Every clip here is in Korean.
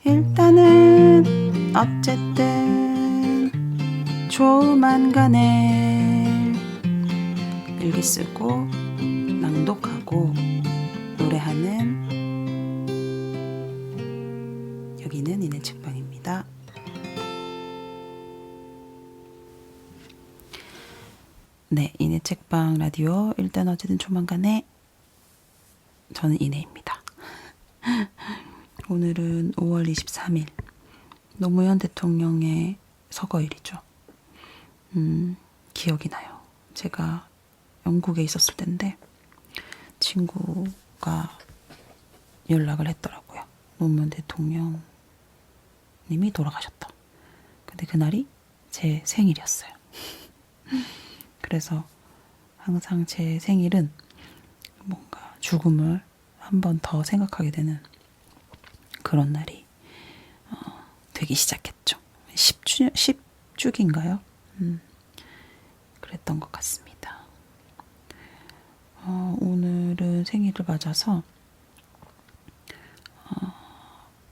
일단은 어쨌든 조만간에 일기 쓰고 낭독하고 노래하는 여기는 이내 책방입니다. 네, 이내 책방 라디오 일단 어쨌든 조만간에 저는 이내입니다. 오늘은 5월 23일 노무현 대통령의 서거일이죠. 기억이 나요. 제가 영국에 있었을 때인데 친구가 연락을 했더라고요. 노무현 대통령님이 돌아가셨다. 근데 그날이 제 생일이었어요. 그래서 항상 제 생일은 뭔가 죽음을 한 번 더 생각하게 되는 그런 날이 되기 시작했죠. 10주기인가요? 그랬던 것 같습니다. 오늘은 생일을 맞아서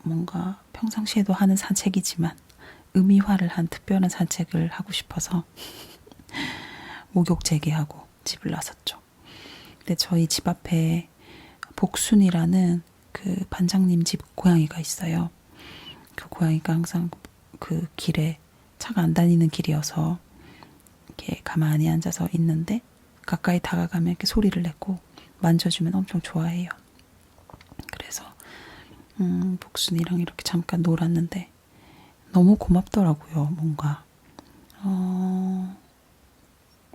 뭔가 평상시에도 하는 산책이지만 의미화를 한 특별한 산책을 하고 싶어서 목욕 재개하고 집을 나섰죠. 근데 저희 집 앞에 복순이라는 그 반장님 집 고양이가 있어요. 그 고양이가 항상 그 길에 차가 안 다니는 길이어서 이렇게 가만히 앉아서 있는데 가까이 다가가면 이렇게 소리를 내고 만져주면 엄청 좋아해요. 그래서 복순이랑 이렇게 잠깐 놀았는데 너무 고맙더라고요. 뭔가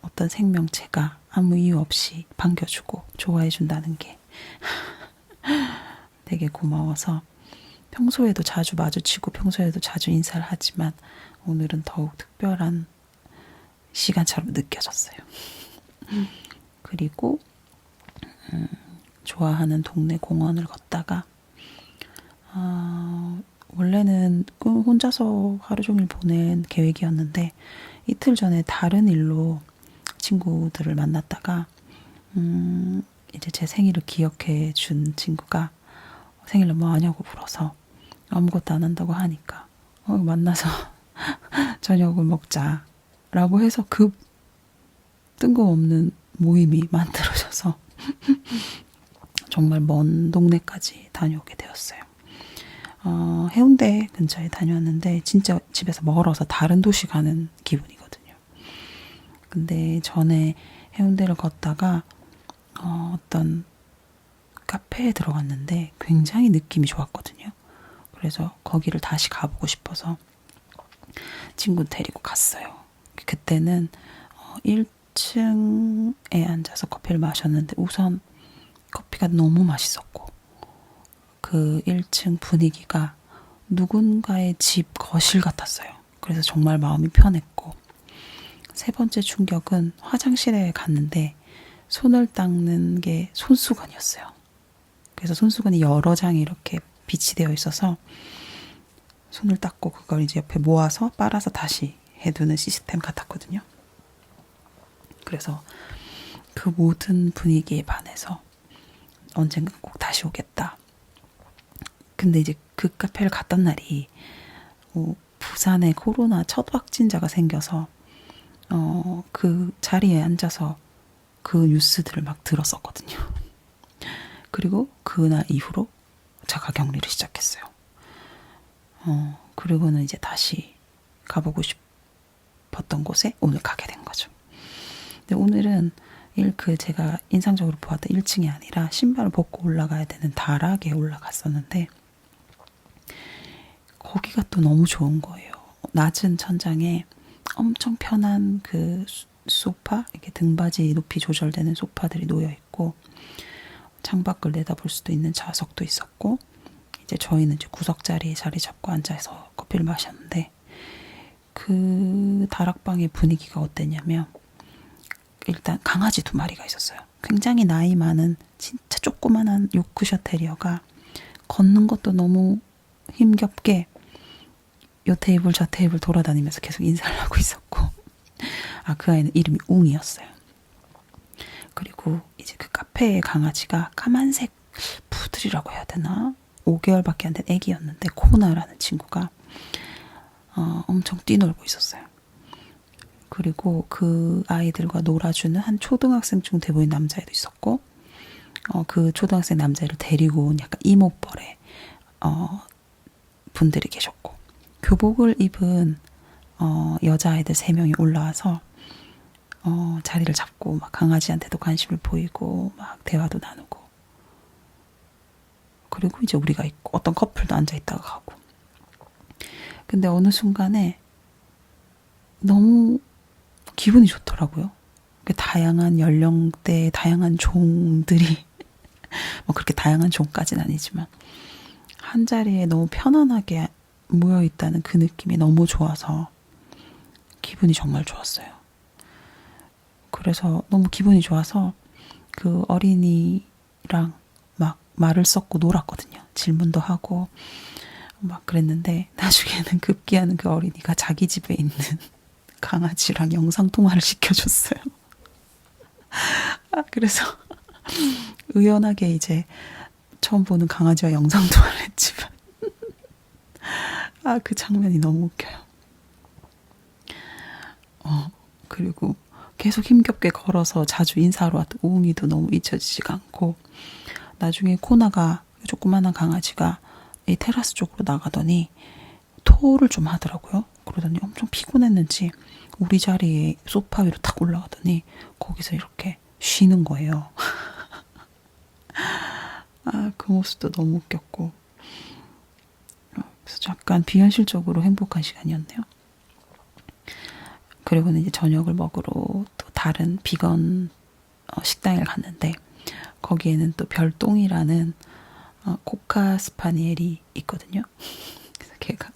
어떤 생명체가 아무 이유 없이 반겨주고 좋아해준다는 게 되게 고마워서 평소에도 자주 마주치고 평소에도 자주 인사를 하지만 오늘은 더욱 특별한 시간처럼 느껴졌어요. 그리고 좋아하는 동네 공원을 걷다가 원래는 혼자서 하루 종일 보낸 계획이었는데 이틀 전에 다른 일로 친구들을 만났다가 이제 제 생일을 기억해 준 친구가 생일날 뭐 하냐고 물어서 아무것도 안 한다고 하니까 만나서 저녁을 먹자라고 해서 급 뜬금없는 모임이 만들어져서 정말 먼 동네까지 다녀오게 되었어요. 해운대 근처에 다녀왔는데 진짜 집에서 멀어서 다른 도시 가는 기분이거든요. 근데 전에 해운대를 걷다가 어떤 카페에 들어갔는데 굉장히 느낌이 좋았거든요. 그래서 거기를 다시 가보고 싶어서 친구 데리고 갔어요. 그때는 1층에 앉아서 커피를 마셨는데 우선 커피가 너무 맛있었고 그 1층 분위기가 누군가의 집 거실 같았어요. 그래서 정말 마음이 편했고 세 번째 충격은 화장실에 갔는데 손을 닦는 게 손수건이었어요. 그래서 손수건이 여러 장이 이렇게 비치되어 있어서 손을 닦고 그걸 이제 옆에 모아서 빨아서 다시 해두는 시스템 같았거든요. 그래서 그 모든 분위기에 반해서 언젠가 꼭 다시 오겠다. 근데 이제 그 카페를 갔던 날이 부산에 코로나 첫 확진자가 생겨서 그 자리에 앉아서 그 뉴스들을 막 들었었거든요. 그리고 그날 이후로 자가 격리를 시작했어요. 그리고는 이제 다시 가보고 싶었던 곳에 오늘 가게 된 거죠. 근데 오늘은 제가 인상적으로 보았던 1층이 아니라 신발을 벗고 올라가야 되는 다락에 올라갔었는데 거기가 또 너무 좋은 거예요. 낮은 천장에 엄청 편한 그 소파, 이렇게 등받이 높이 조절되는 소파들이 놓여 있고 창밖을 내다볼 수도 있는 좌석도 있었고 이제 저희는 이제 구석자리에 자리 잡고 앉아서 커피를 마셨는데 그 다락방의 분위기가 어땠냐면 일단 강아지 2마리가 있었어요. 굉장히 나이 많은 진짜 조그만한 요크셔 테리어가 걷는 것도 너무 힘겹게 요 테이블 저 테이블 돌아다니면서 계속 인사를 하고 있었고 그 아이는 이름이 웅이었어요. 그리고 이제 그 카페의 강아지가 까만색 푸들이라고 해야 되나? 5개월밖에 안 된 애기였는데 코나라는 친구가 엄청 뛰놀고 있었어요. 그리고 그 아이들과 놀아주는 한 초등학생쯤 돼 보이는 남자애도 있었고 그 초등학생 남자애를 데리고 온 약간 이모뻘의 분들이 계셨고 교복을 입은 여자아이들 3명이 올라와서 자리를 잡고 막 강아지한테도 관심을 보이고 막 대화도 나누고 그리고 이제 우리가 있고 어떤 커플도 앉아있다가 가고 근데 어느 순간에 너무 기분이 좋더라고요. 다양한 연령대 다양한 종들이 뭐 그렇게 다양한 종까지는 아니지만 한 자리에 너무 편안하게 모여있다는 그 느낌이 너무 좋아서 기분이 정말 좋았어요. 그래서 너무 기분이 좋아서 그 어린이랑 막 말을 섞고 놀았거든요. 질문도 하고 막 그랬는데 나중에는 급기야는 그 어린이가 자기 집에 있는 강아지랑 영상통화를 시켜줬어요. 그래서 의연하게 이제 처음 보는 강아지와 영상통화를 했지만 그 장면이 너무 웃겨요. 그리고 계속 힘겹게 걸어서 자주 인사하러 왔던 우웅이도 너무 잊혀지지가 않고 나중에 코나가 조그만한 강아지가 이 테라스 쪽으로 나가더니 토를 좀 하더라고요. 그러더니 엄청 피곤했는지 우리 자리에 소파 위로 탁 올라가더니 거기서 이렇게 쉬는 거예요. 그 모습도 너무 웃겼고 그래서 약간 비현실적으로 행복한 시간이었네요. 그리고는 이제 저녁을 먹으러 또 다른 비건 식당에 갔는데 거기에는 또 별똥이라는 코카 스파니엘이 있거든요. 그래서 걔가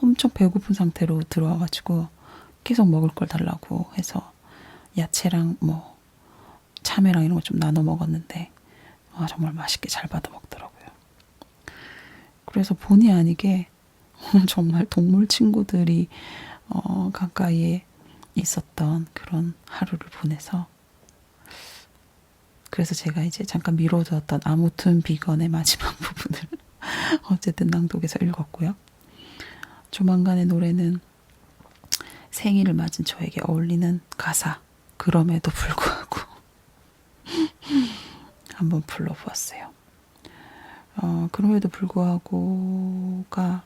엄청 배고픈 상태로 들어와가지고 계속 먹을 걸 달라고 해서 야채랑 뭐 참외랑 이런 거 좀 나눠 먹었는데 정말 맛있게 잘 받아 먹더라고요. 그래서 본의 아니게 정말 동물 친구들이 가까이에 있었던 그런 하루를 보내서 그래서 제가 이제 잠깐 미뤄두었던 아무튼 비건의 마지막 부분을 어쨌든 낭독해서 읽었고요. 조만간의 노래는 생일을 맞은 저에게 어울리는 가사 그럼에도 불구하고 한번 불러보았어요. 그럼에도 불구하고가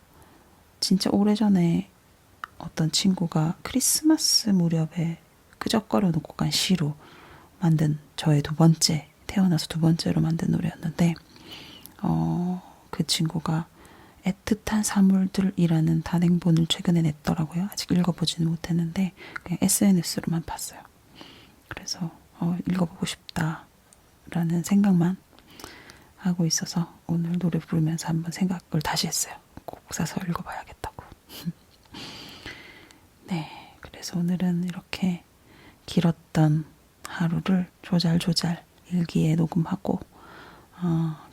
진짜 오래전에 어떤 친구가 크리스마스 무렵에 끄적거려 놓고 간 시로 만든 저의 태어나서 두 번째로 만든 노래였는데 그 친구가 애틋한 사물들이라는 단행본을 최근에 냈더라고요. 아직 읽어보지는 못했는데 그냥 SNS로만 봤어요. 그래서 읽어보고 싶다라는 생각만 하고 있어서 오늘 노래 부르면서 한번 생각을 다시 했어요. 꼭 사서 읽어봐야겠다고. 네, 그래서 오늘은 이렇게 길었던 하루를 조잘조잘 일기에 녹음하고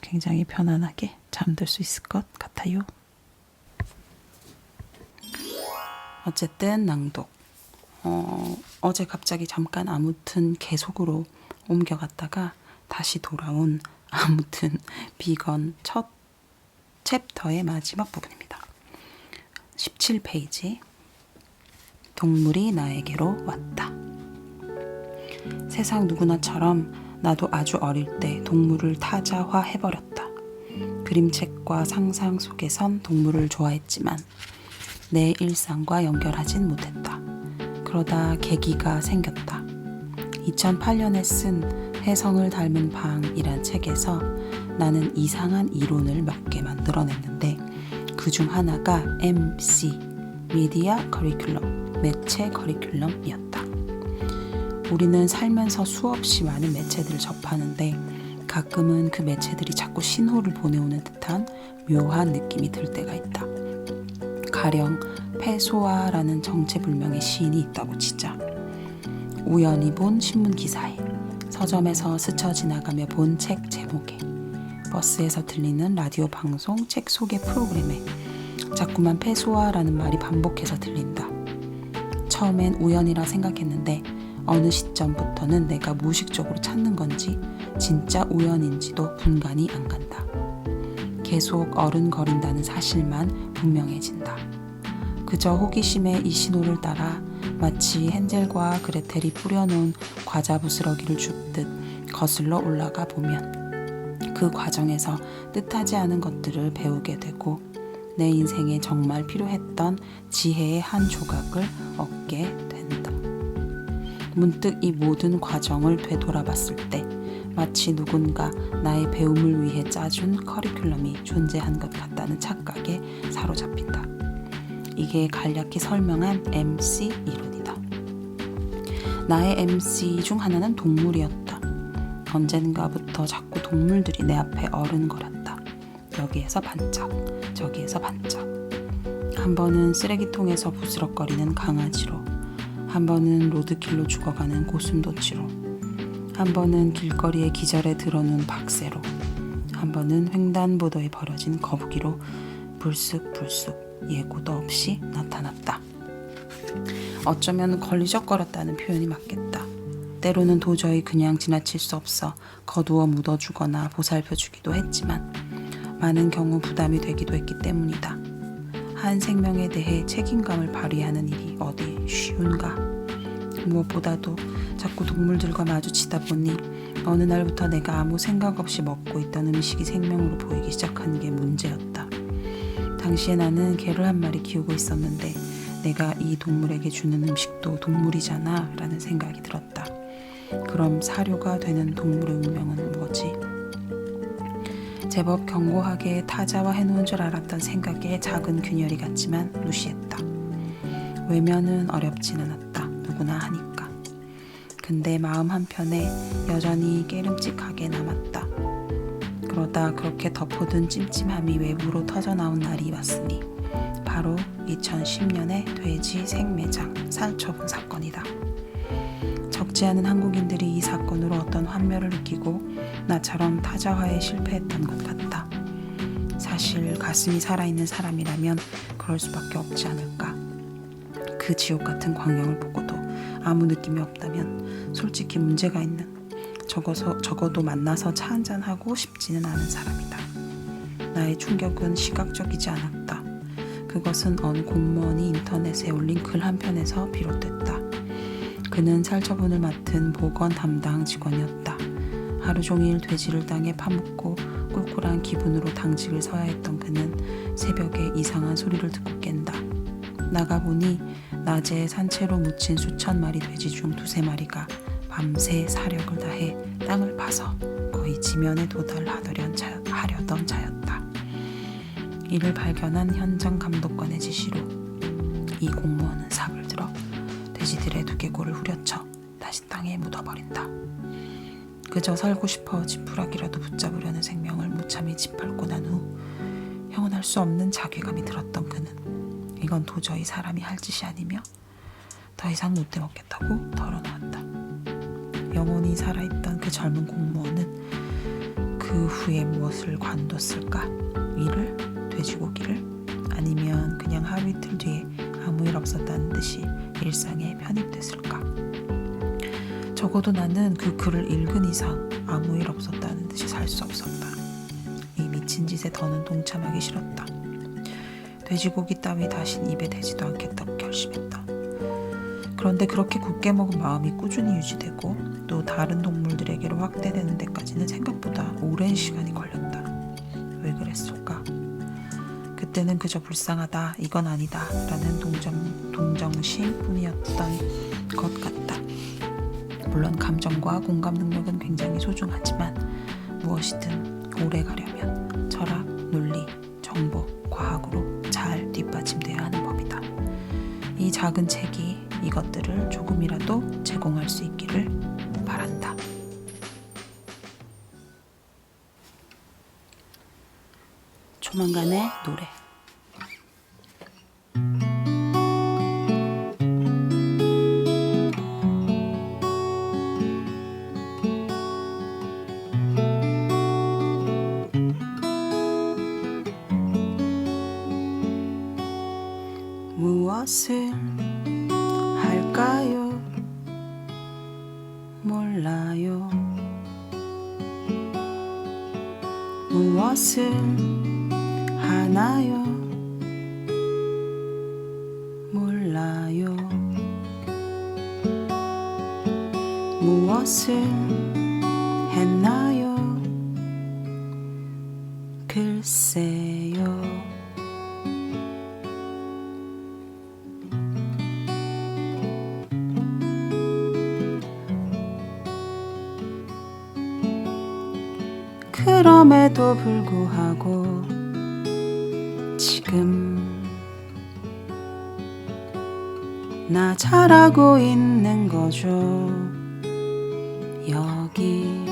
굉장히 편안하게 잠들 수 있을 것 같아요. 어쨌든 낭독. 어제 갑자기 잠깐 아무튼 계속으로 옮겨갔다가 다시 돌아온 아무튼 비건 첫 챕터의 마지막 부분입니다. 17페이지. 동물이 나에게로 왔다. 세상 누구나처럼 나도 아주 어릴 때 동물을 타자화해버렸다. 그림책과 상상 속에선 동물을 좋아했지만 내 일상과 연결하진 못했다. 그러다 계기가 생겼다. 2008년에 쓴 혜성을 닮은 방이란 책에서 나는 이상한 이론을 몇 개 만들어냈는데 그중 하나가 MC, 미디어 커리큘럼, 매체 커리큘럼이었다. 우리는 살면서 수없이 많은 매체들을 접하는데 가끔은 그 매체들이 자꾸 신호를 보내오는 듯한 묘한 느낌이 들 때가 있다. 가령 페소아라는 정체불명의 시인이 있다고 치자. 우연히 본 신문 기사에, 서점에서 스쳐 지나가며 본 책 제목에, 버스에서 들리는 라디오 방송 책 소개 프로그램에 자꾸만 페소아라는 말이 반복해서 들린다. 처음엔 우연이라 생각했는데 어느 시점부터는 내가 무의식적으로 찾는 건지 진짜 우연인지도 분간이 안 간다. 계속 어른거린다는 사실만 분명해진다. 그저 호기심에 이 신호를 따라 마치 헨젤과 그레텔이 뿌려놓은 과자 부스러기를 줍듯 거슬러 올라가 보면 그 과정에서 뜻하지 않은 것들을 배우게 되고 내 인생에 정말 필요했던 지혜의 한 조각을 얻게 된다. 문득 이 모든 과정을 되돌아봤을 때 마치 누군가 나의 배움을 위해 짜준 커리큘럼이 존재한 것 같다는 착각에 사로잡힌다. 이게 간략히 설명한 MC 이론이다. 나의 MC 중 하나는 동물이었다. 언젠가부터 자꾸 동물들이 내 앞에 어른거렸다. 여기에서 반짝, 저기에서 반짝. 한 번은 쓰레기통에서 부스럭거리는 강아지로, 한 번은 로드킬로 죽어가는 고슴도치로, 한 번은 길거리에 기절에 들어눈 박새로, 한 번은 횡단보도에 버려진 거북이로 불쑥불쑥 예고도 없이 나타났다. 어쩌면 걸리적거렸다는 표현이 맞겠다. 때로는 도저히 그냥 지나칠 수 없어 거두어 묻어주거나 보살펴주기도 했지만 많은 경우 부담이 되기도 했기 때문이다. 한 생명에 대해 책임감을 발휘하는 일이 어디 쉬운가? 무엇보다도 자꾸 동물들과 마주치다 보니 어느 날부터 내가 아무 생각 없이 먹고 있던 음식이 생명으로 보이기 시작한 게 문제였다. 당시에 나는 개를 한 마리 키우고 있었는데 내가 이 동물에게 주는 음식도 동물이잖아 라는 생각이 들었다. 그럼 사료가 되는 동물의 운명은 뭐지? 제법 견고하게 타자화해놓은 줄 알았던 생각에 작은 균열이 같지만 무시했다. 외면은 어렵진 않았다. 누구나 하니까. 근데 마음 한편에 여전히 깨름직하게 남았다. 그러다 그렇게 덮어둔 찜찜함이 외부로 터져나온 날이 왔으니 바로 2010년의 돼지 생매장 살처분 사건이다. 적지 않은 한국인들이 이 사건으로 어떤 환멸을 느끼고 나처럼 타자화에 실패했던 것 같다. 사실 가슴이 살아있는 사람이라면 그럴 수밖에 없지 않을까. 그 지옥 같은 광경을 보고도 아무 느낌이 없다면 솔직히 문제가 있는, 적어도 만나서 차 한잔하고 싶지는 않은 사람이다. 나의 충격은 시각적이지 않았다. 그것은 어느 공무원이 인터넷에 올린 글 한 편에서 비롯됐다. 그는 살처분을 맡은 보건 담당 직원이었다. 하루 종일 돼지를 땅에 파묻고 꿀꿀한 기분으로 당직을 서야 했던 그는 새벽에 이상한 소리를 듣고 깬다. 나가보니 낮에 산채로 묻힌 수천 마리 돼지 중 두세 마리가 밤새 사력을 다해 땅을 파서 거의 지면에 도달하려던 자였다. 이를 발견한 현장 감독관의 지시로 이 공무원은 삽을 들어 돼지들의 두개골을 후려쳐 다시 땅에 묻어버린다. 그저 살고 싶어 지푸라기라도 붙잡으려는 생명을 무참히 짓밟고 난 후 형언할 수 없는 자괴감이 들었던 그는 이건 도저히 사람이 할 짓이 아니며 더 이상 못 해먹겠다고 털어놓았다. 영원히 살아있던 그 젊은 공무원은 그 후에 무엇을 관뒀을까? 이를? 돼지고기를? 아니면 그냥 하루 이틀 뒤에 아무 일 없었다는 듯이 일상에 편입됐을까? 적어도 나는 그 글을 읽은 이상 아무 일 없었다는 듯이 살 수 없었다. 이 미친 짓에 더는 동참하기 싫었다. 돼지고기 따위 다신 입에 대지도 않겠다고 결심했다. 그런데 그렇게 굳게 먹은 마음이 꾸준히 유지되고 또 다른 동물들에게로 확대되는 데까지는 생각보다 오랜 시간이 걸렸다. 왜 그랬을까? 그때는 그저 불쌍하다, 이건 아니다 라는 동정심 뿐이었던 것 같다. 물론 감정과 공감 능력은 굉장히 소중하지만 무엇이든 오래 가려면 철학, 논리, 정보, 과학으로 잘 뒷받침돼야 하는 법이다. 이 작은 책이 이것들을 조금이라도 제공할 수 있기를 바란다. 조만간의 노래. 무엇을 할까요? 몰라요. 무엇을 하나요? 몰라요. 무엇을 했나요? 글쎄요. 그럼에도 불구하고 지금 나 잘하고 있는 거죠. 여기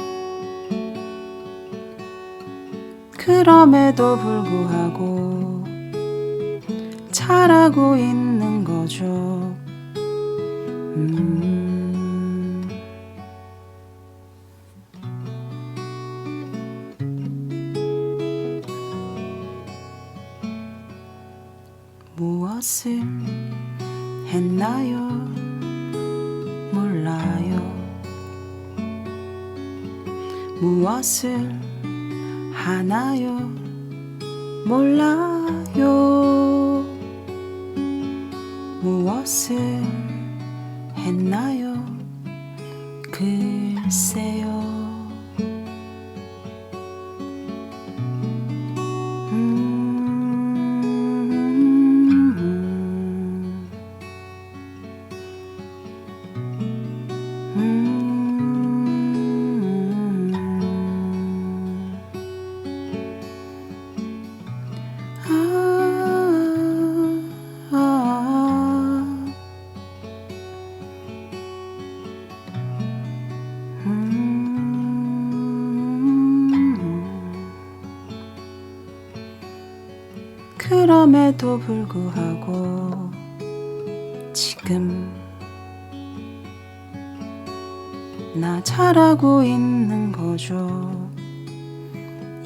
그럼에도 불구하고 잘하고 있는 거죠. 무엇을 했나요? 몰라요. 무엇을 하나요? 몰라요. 무엇을 했나요? 글쎄요. 그럼에도 불구하고 지금 나 잘하고 있는 거죠.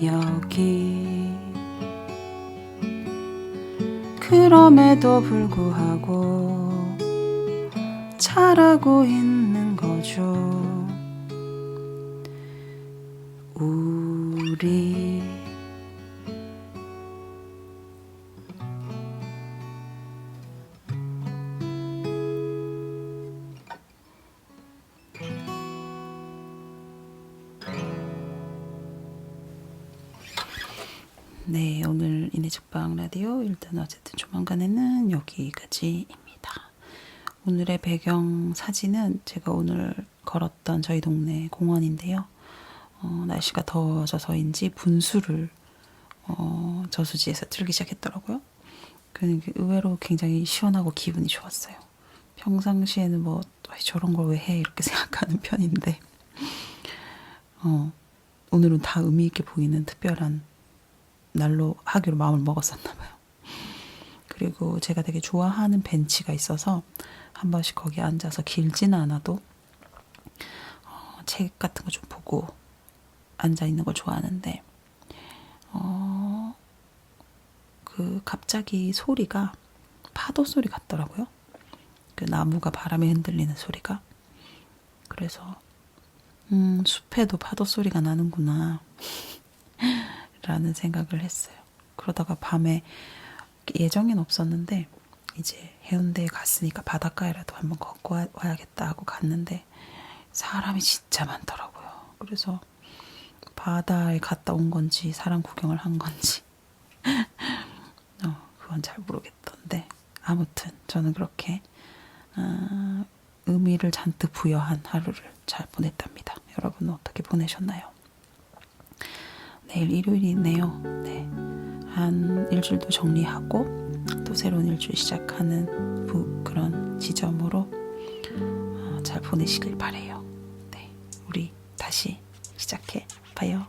여기 그럼에도 불구하고 잘하고 있는 거죠. 우리 네, 오늘 이내적방 라디오 일단 어쨌든 조만간에는 여기까지입니다. 오늘의 배경 사진은 제가 오늘 걸었던 저희 동네 공원인데요. 날씨가 더워져서인지 분수를 저수지에서 틀기 시작했더라고요. 의외로 굉장히 시원하고 기분이 좋았어요. 평상시에는 뭐 저런 걸 왜 해 이렇게 생각하는 편인데 오늘은 다 의미 있게 보이는 특별한 날로 하기로 마음을 먹었었나 봐요. 그리고 제가 되게 좋아하는 벤치가 있어서 한 번씩 거기 앉아서 길지는 않아도 책 같은 거 좀 보고 앉아 있는 걸 좋아하는데 갑자기 소리가 파도 소리 같더라고요. 그 나무가 바람에 흔들리는 소리가. 그래서 숲에도 파도 소리가 나는구나 라는 생각을 했어요. 그러다가 밤에 예정엔 없었는데 이제 해운대에 갔으니까 바닷가에라도 한번 걷고 와야겠다 하고 갔는데 사람이 진짜 많더라고요. 그래서 바다에 갔다 온 건지 사람 구경을 한 건지 그건 잘 모르겠던데 아무튼 저는 그렇게 의미를 잔뜩 부여한 하루를 잘 보냈답니다. 여러분은 어떻게 보내셨나요? 내일 일요일이네요. 네. 한 일주일도 정리하고 또 새로운 일주일 시작하는 그런 지점으로 잘 보내시길 바래요. 네. 우리 다시 시작해 봐요.